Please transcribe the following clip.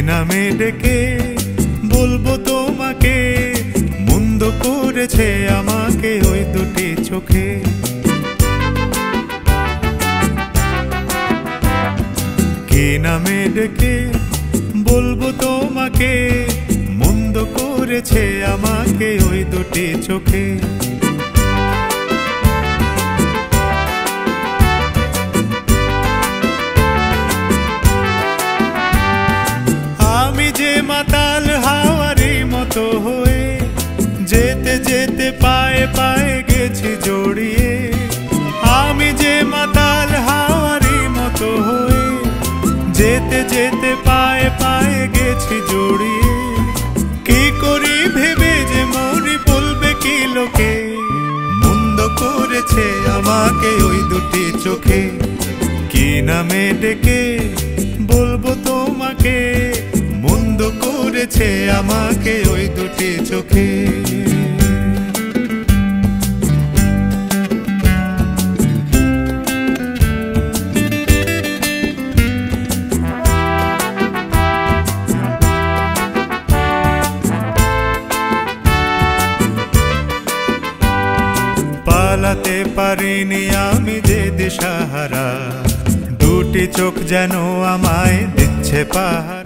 নামে ডেকে বলবো তোমাকে, মন্দ করেছে আমাকে ওই দুটি চোখে। কি নামে ডেকে বলবো তোমাকে, মন্দ করেছে আমাকে ওই দুটি চোখে। আমি যে মাতাল হাওয়ারি মতো হয়ে যেতে যেতে পায়ে পায়ে গেছি জড়িয়ে। আমি যে মাতাল হাওয়ারি মতো হয়ে যেতে যেতে পায়ে পায়ে গেছি জড়িয়ে। কি করি ভেবে যে মরি বলবে কি লোকে, মন্দ করেছে আমাকে ওই দুটি চোখে। কি নামে ডেকে বলবো তোমাকে, মন্দ করেছে আমাকে ওই দুটি চোখে। পালাতে পারিনি আমি যে দিশাহারা, দুটি চোখ যেন আমায় দিচ্ছে পাহারা।